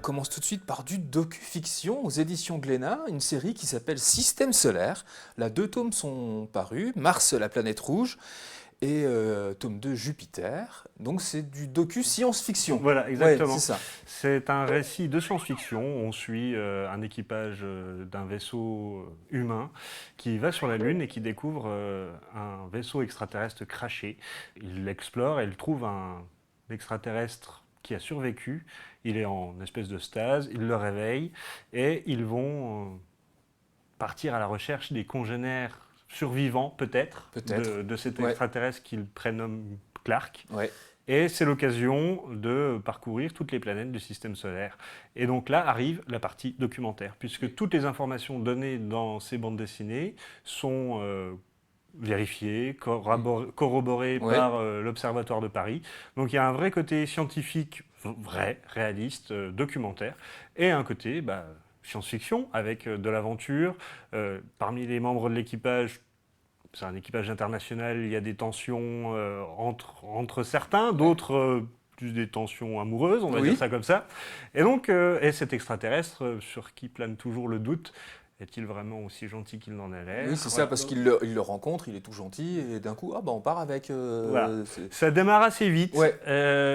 commence tout de suite par du docu-fiction aux éditions Glénat, une série qui s'appelle Système solaire. Là, 2 tomes sont parus, Mars, la planète rouge, et tome 2, Jupiter. Donc c'est du docu-science-fiction. Voilà, exactement. Ouais, c'est ça. C'est un récit de science-fiction. On suit un équipage d'un vaisseau humain qui va sur la Lune et qui découvre un vaisseau extraterrestre craché. Il l'explore et il trouve un extraterrestre qui a survécu. Il est en espèce de stase, il le réveille et ils vont partir à la recherche des congénères survivants, peut-être. De cet extraterrestre qu'il prénomme Clark. Ouais. Et c'est l'occasion de parcourir toutes les planètes du système solaire. Et donc là arrive la partie documentaire, puisque toutes les informations données dans ces bandes dessinées sont vérifiées, corroborées par l'Observatoire de Paris. Donc il y a un vrai côté scientifique, vrai, réaliste, documentaire, et un côté science-fiction, avec de l'aventure. Parmi les membres de l'équipage, c'est un équipage international, il y a des tensions entre certains, d'autres des tensions amoureuses, on va dire ça comme ça. Et donc, et cet extraterrestre, sur qui plane toujours le doute, est-il vraiment aussi gentil qu'il n'en a l'air? Oui, c'est ça, parce qu'il le rencontre, il est tout gentil, et d'un coup, on part avec... Voilà. Ça démarre assez vite, ouais.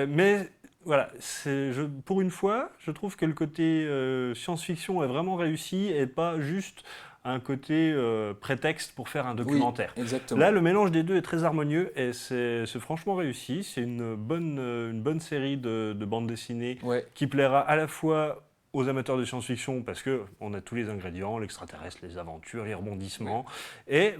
mais... Voilà, pour une fois, je trouve que le côté science-fiction est vraiment réussi et pas juste un côté prétexte pour faire un documentaire. Oui, exactement. Là, le mélange des deux est très harmonieux et c'est franchement réussi. C'est une bonne série de bandes dessinées qui plaira à la fois aux amateurs de science-fiction parce qu'on a tous les ingrédients, l'extraterrestre, les aventures, les rebondissements. Et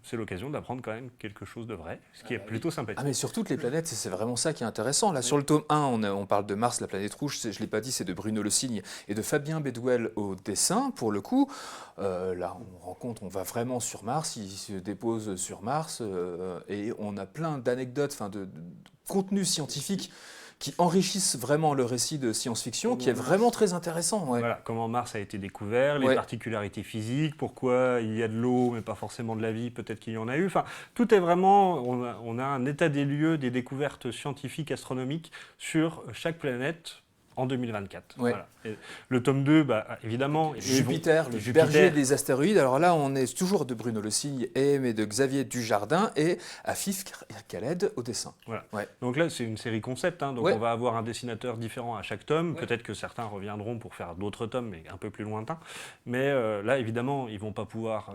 c'est l'occasion d'apprendre quand même quelque chose de vrai, ce qui est plutôt sympathique. Ah mais sur toutes les planètes, c'est vraiment ça qui est intéressant. Là, sur le tome 1, on parle de Mars, la planète rouge, je ne l'ai pas dit, c'est de Bruno Le Signe et de Fabien Bedouel au dessin, pour le coup. Là, on va vraiment sur Mars, il se dépose sur Mars, et on a plein d'anecdotes, de contenus scientifiques qui enrichissent vraiment le récit de science-fiction, qui est vraiment très intéressant. Ouais. Voilà, comment Mars a été découvert, les particularités physiques, pourquoi il y a de l'eau, mais pas forcément de la vie, peut-être qu'il y en a eu. Enfin, tout est vraiment, on a un état des lieux, des découvertes scientifiques, astronomiques sur chaque planète en 2024. Voilà. Et le tome 2, évidemment... Jupiter, le berger des astéroïdes. Alors là, on est toujours de Bruno Le Signe, mais de Xavier Dujardin et Afif Khaled au dessin. Voilà. Donc là, c'est une série concept, donc on va avoir un dessinateur différent à chaque tome. Peut-être que certains reviendront pour faire d'autres tomes, mais un peu plus lointains. Mais là, évidemment, ils ne vont pas pouvoir...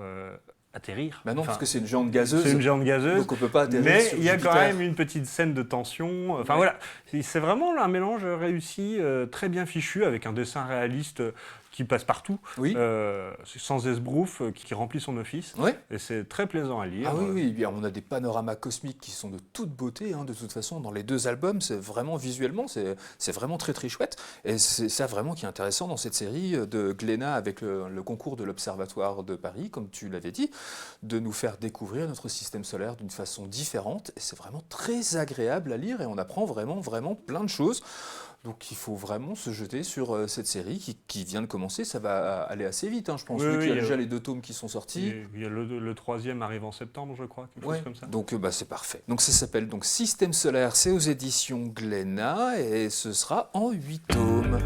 atterrir. Non, parce que c'est une géante gazeuse. C'est une géante gazeuse. Donc on peut pas atterrir mais sur il y a Jupiter. quand même une petite scène de tension. Enfin voilà, c'est vraiment un mélange réussi, très bien fichu, avec un dessin réaliste qui passe partout, sans esbrouf, qui remplit son office. Et c'est très plaisant à lire. Ah oui, on a des panoramas cosmiques qui sont de toute beauté, de toute façon, dans les 2 albums, c'est vraiment visuellement, c'est vraiment très très chouette. Et c'est ça vraiment qui est intéressant dans cette série de Glénat avec le concours de l'Observatoire de Paris, comme tu l'avais dit, de nous faire découvrir notre système solaire d'une façon différente. Et c'est vraiment très agréable à lire et on apprend vraiment plein de choses. Donc il faut vraiment se jeter sur cette série qui vient de commencer, ça va aller assez vite, je pense, vu qu'il y a déjà les 2 tomes qui sont sortis. Il y a le 3e arrive en septembre, je crois, quelque chose comme ça. Donc c'est parfait. Donc ça s'appelle Système solaire, c'est aux éditions Glénat et ce sera en 8 tomes.